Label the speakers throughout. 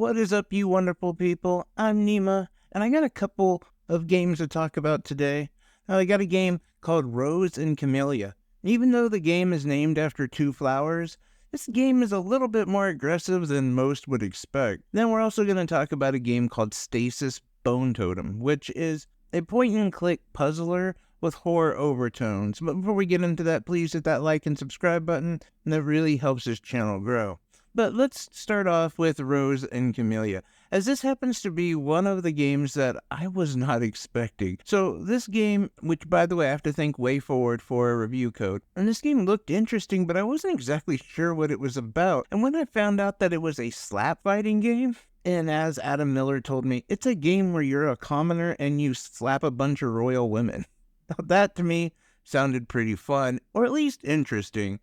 Speaker 1: What is up, you wonderful people? I'm Nima, and I got a couple of games to talk about today. Now, I got a game called Rose and Camellia. Even though the game is named after two flowers, this game is a little bit more aggressive than most would expect. Then we're also going to talk about a game called Stasis Bone Totem, which is a point-and-click puzzler with horror overtones. But before we get into that, please hit that like and subscribe button, and that really helps this channel grow. But let's start off with Rose and Camellia, as this happens to be one of the games that I was not expecting. So this game, which by the way I have to thank Wayforward for a review code, and this game looked interesting, but I wasn't exactly sure what it was about. And when I found out that it was a slap fighting game, and as Adam Miller told me, it's a game where you're a commoner and you slap a bunch of royal women. Now that to me sounded pretty fun, or at least interesting.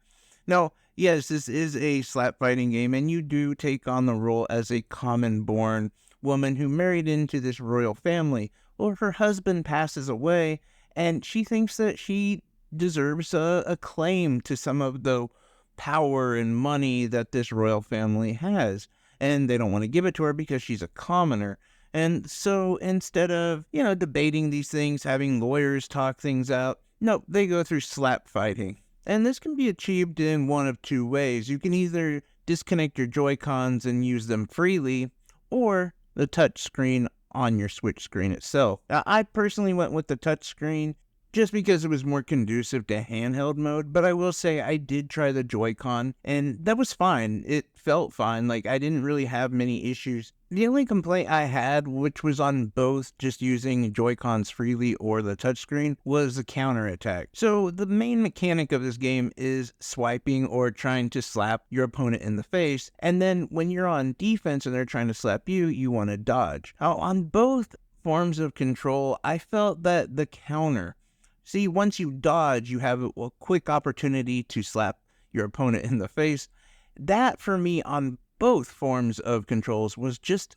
Speaker 1: Now, yes, this is a slap fighting game, and you do take on the role as a common-born woman who married into this royal family, or her husband passes away, and she thinks that she deserves a claim to some of the power and money that this royal family has, and they don't want to give it to her because she's a commoner. And so instead of, debating these things, having lawyers talk things out, no, they go through slap fighting. And this can be achieved in one of two ways. You can either disconnect your Joy-Cons and use them freely, or the touch screen on your Switch screen itself. Now, I personally went with the touch screen just because it was more conducive to handheld mode, but I will say I did try the Joy-Con, and that was fine. It felt fine. Like, I didn't really have many issues. The only complaint I had, which was on both just using Joy-Cons freely or the touchscreen, was the counterattack. So the main mechanic of this game is swiping or trying to slap your opponent in the face, and then when you're on defense and they're trying to slap you, you want to dodge. Now, on both forms of control, I felt that the counter, see, once you dodge, you have a quick opportunity to slap your opponent in the face. That, for me, on both forms of controls was just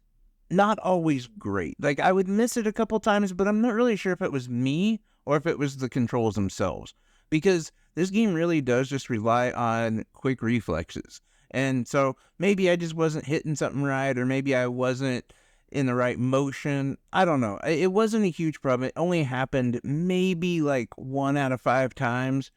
Speaker 1: not always great. Like, I would miss it a couple times, but I'm not really sure if it was me or if it was the controls themselves, because this game really does just rely on quick reflexes. And so maybe I just wasn't hitting something right, or maybe I wasn't in the right motion. I don't know. It wasn't a huge problem. It only happened maybe like 1 out of 5 times.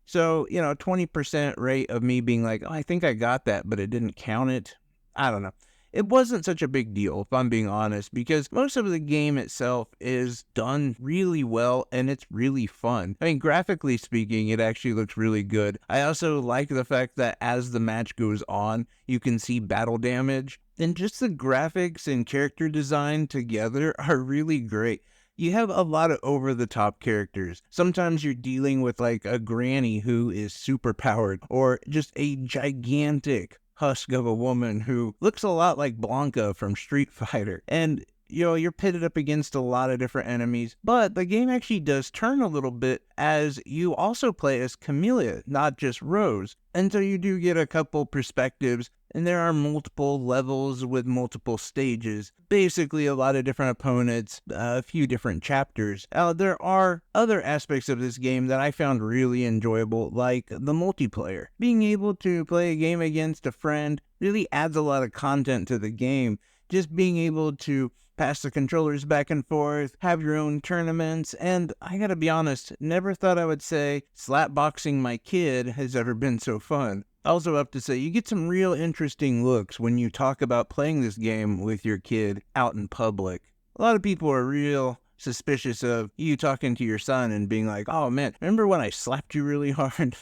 Speaker 1: So, 20% rate of me being like, oh, I think I got that, but it didn't count it. I don't know. It wasn't such a big deal, if I'm being honest, because most of the game itself is done really well, and it's really fun. I mean, graphically speaking, it actually looks really good. I also like the fact that as the match goes on, you can see battle damage, and just the graphics and character design together are really great. You have a lot of over-the-top characters. Sometimes you're dealing with like a granny who is super powered, or just a gigantic husk of a woman who looks a lot like Blanca from Street Fighter. And you're pitted up against a lot of different enemies, but the game actually does turn a little bit as you also play as Camellia, not just Rose. And so you do get a couple perspectives, and there are multiple levels with multiple stages. Basically, a lot of different opponents, a few different chapters. There are other aspects of this game that I found really enjoyable, like the multiplayer. Being able to play a game against a friend really adds a lot of content to the game. Just being able to pass the controllers back and forth, have your own tournaments, and I gotta be honest, never thought I would say slapboxing my kid has ever been so fun. I also have to say, you get some real interesting looks when you talk about playing this game with your kid out in public. A lot of people are real suspicious of you talking to your son and being like, oh man, remember when I slapped you really hard?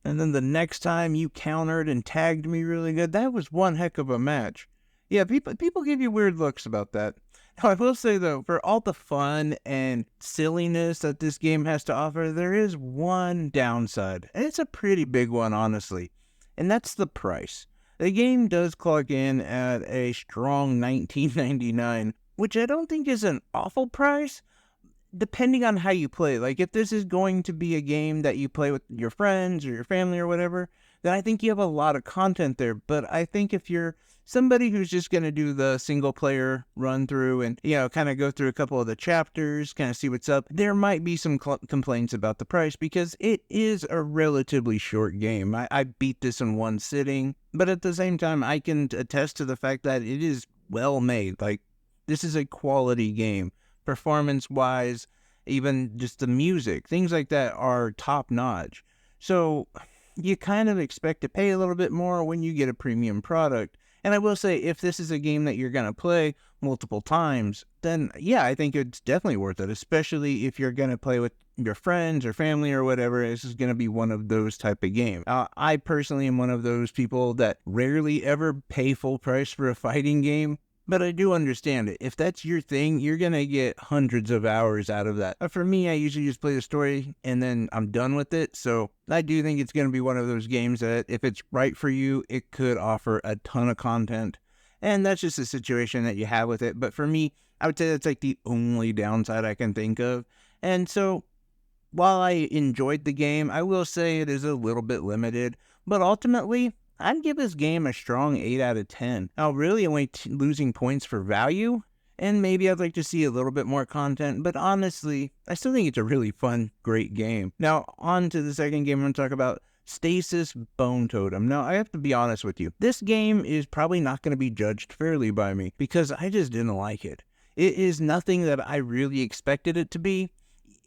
Speaker 1: And then the next time you countered and tagged me really good? That was one heck of a match. Yeah, people give you weird looks about that. Now, I will say, though, for all the fun and silliness that this game has to offer, there is one downside, and it's a pretty big one, honestly, and that's the price. The game does clock in at a strong $19.99, which I don't think is an awful price, depending on how you play. Like, if this is going to be a game that you play with your friends or your family or whatever, then I think you have a lot of content there. But I think if you're somebody who's just going to do the single player run through and, kind of go through a couple of the chapters, kind of see what's up, there might be some complaints about the price, because it is a relatively short game. I beat this in one sitting, but at the same time, I can attest to the fact that it is well made. Like, this is a quality game. Performance-wise, even just the music, things like that are top-notch. So you kind of expect to pay a little bit more when you get a premium product. And I will say, if this is a game that you're going to play multiple times, then yeah, I think it's definitely worth it, especially if you're going to play with your friends or family or whatever. This is going to be one of those type of games. I personally am one of those people that rarely ever pay full price for a fighting game. But I do understand it. If that's your thing, you're going to get hundreds of hours out of that. For me, I usually just play the story and then I'm done with it. So I do think it's going to be one of those games that if it's right for you, it could offer a ton of content. And that's just a situation that you have with it. But for me, I would say that's like the only downside I can think of. And so while I enjoyed the game, I will say it is a little bit limited. But ultimately, I'd give this game a strong 8 out of 10. Now, really only losing points for value, and maybe I'd like to see a little bit more content, but honestly, I still think it's a really fun, great game. Now, on to the second game I'm going to talk about, Stasis Bone Totem. Now, I have to be honest with you. This game is probably not going to be judged fairly by me, because I just didn't like it. It is nothing that I really expected it to be.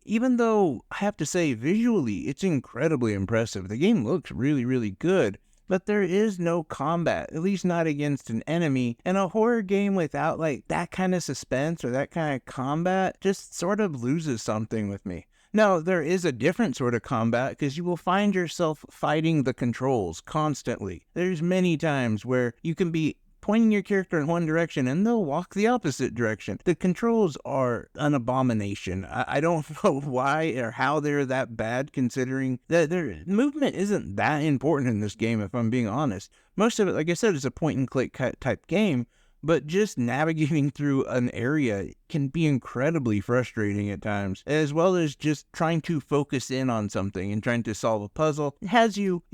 Speaker 1: Even though, I have to say, visually, it's incredibly impressive. The game looks really, really good. But there is no combat, at least not against an enemy, and a horror game without like that kind of suspense or that kind of combat just sort of loses something with me. Now, there is a different sort of combat because you will find yourself fighting the controls constantly. There's many times where you can be pointing your character in one direction and they'll walk the opposite direction. The controls are an abomination. I don't know why or how they're that bad, considering that their movement isn't that important in this game, if I'm being honest. Most of it, like I said, is a point and click type game, but just navigating through an area can be incredibly frustrating at times, as well as just trying to focus in on something and trying to solve a puzzle. It has you,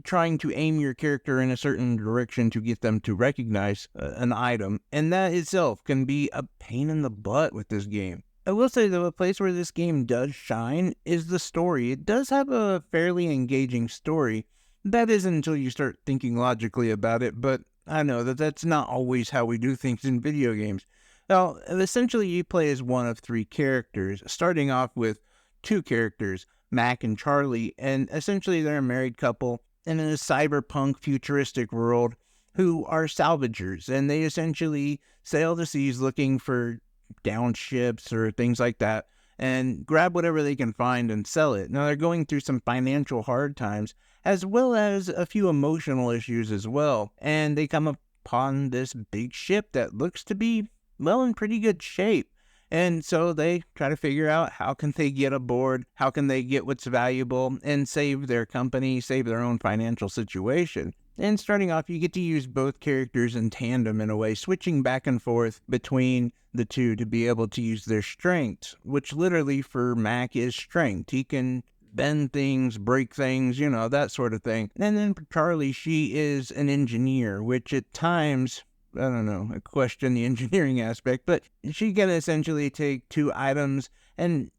Speaker 1: trying to aim your character in a certain direction to get them to recognize an item, and that itself can be a pain in the butt with this game. I will say, though, a place where this game does shine is the story. It does have a fairly engaging story. That isn't until you start thinking logically about it, but I know that that's not always how we do things in video games. Now, essentially, you play as one of 3 characters, starting off with 2 characters, Mac and Charlie, and essentially they're a married couple in a cyberpunk futuristic world who are salvagers, and they essentially sail the seas looking for downed ships or things like that and grab whatever they can find and sell it. Now, they're going through some financial hard times as well as a few emotional issues as well, and they come upon this big ship that looks to be, well, in pretty good shape. And so they try to figure out how can they get aboard, how can they get what's valuable, and save their company, save their own financial situation. And starting off, you get to use both characters in tandem in a way, switching back and forth between the two to be able to use their strengths, which literally for Mac is strength. He can bend things, break things, that sort of thing. And then for Charlie, she is an engineer, which at times, I don't know, I question the engineering aspect, but she can essentially take 2 items and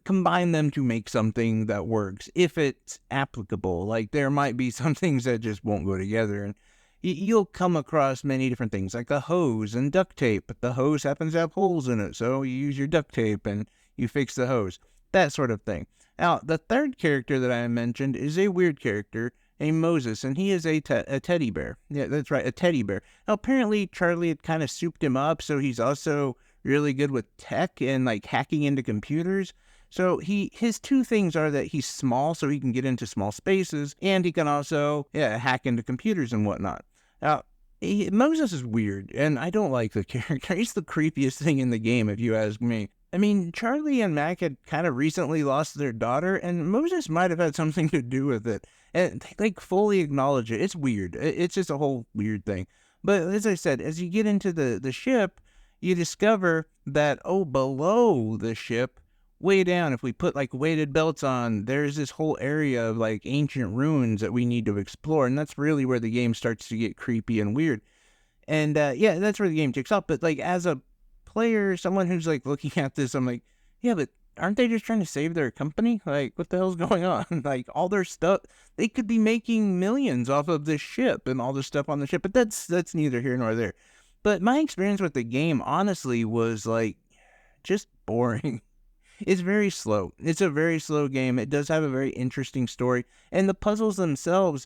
Speaker 1: combine them to make something that works, if it's applicable. Like, there might be some things that just won't go together, and you'll come across many different things, like a hose and duct tape, but the hose happens to have holes in it, so you use your duct tape and you fix the hose, that sort of thing. Now, the third character that I mentioned is a weird character named Moses, and he is a teddy bear. Yeah, that's right, a teddy bear. Now, apparently, Charlie had kind of souped him up, so he's also really good with tech and, like, hacking into computers. So his 2 things are that he's small, so he can get into small spaces, and he can also, hack into computers and whatnot. Now, Moses is weird, and I don't like the character. He's the creepiest thing in the game, if you ask me. I mean, Charlie and Mac had kind of recently lost their daughter, and Moses might have had something to do with it. And they, like, fully acknowledge it. It's weird. It's just a whole weird thing. But as I said, as you get into the ship, you discover that, below the ship, way down, if we put, like, weighted belts on, there's this whole area of, like, ancient ruins that we need to explore. And that's really where the game starts to get creepy and weird. And, that's where the game takes off. But, like, as a player, someone who's, like, looking at this, I'm like, yeah, but aren't they just trying to save their company? Like, what the hell's going on? Like, all their stuff, they could be making millions off of this ship and all this stuff on the ship, but that's neither here nor there. But my experience with the game, honestly, was like just boring. It's very slow. It's a very slow game. It does have a very interesting story, and the puzzles themselves,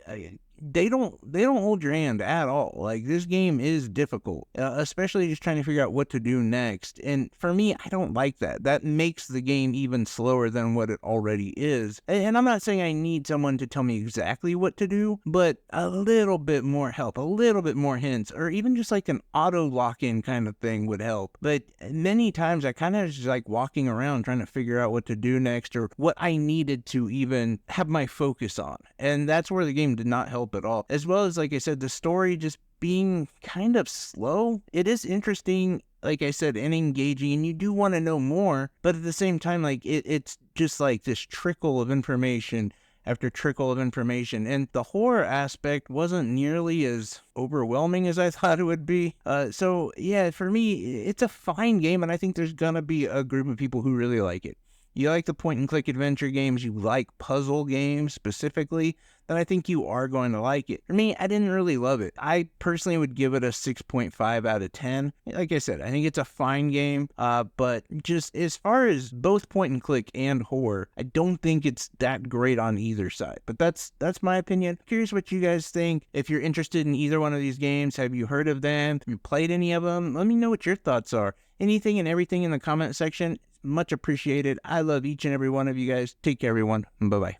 Speaker 1: uh, they don't hold your hand at all. Like, this game is difficult, especially just trying to figure out what to do next. And for me, I don't like that. That makes the game even slower than what it already is. And I'm not saying I need someone to tell me exactly what to do, but a little bit more help, a little bit more hints, or even just like an auto lock-in kind of thing would help. But many times I kind of just like walking around trying to figure out what to do next, or what I needed to even have my focus on. And that's where the game did not help at all. As well as, like I said, the story just being kind of slow. It is interesting, like I said, and engaging, and you do want to know more, but at the same time, like, it's just like this trickle of information after trickle of information, and the horror aspect wasn't nearly as overwhelming as I thought it would be. So yeah, for me, it's a fine game, and I think there's gonna be a group of people who really like it. You like the point and click adventure games, you like puzzle games specifically, then I think you are going to like it. For me, I didn't really love it. I personally would give it a 6.5 out of 10. Like I said, I think it's a fine game, but just as far as both point and click and horror, I don't think it's that great on either side. But that's my opinion. Curious what you guys think. If you're interested in either one of these games, have you heard of them? Have you played any of them? Let me know what your thoughts are. Anything and everything in the comment section, much appreciated. I love each and every one of you guys. Take care, everyone. Bye-bye.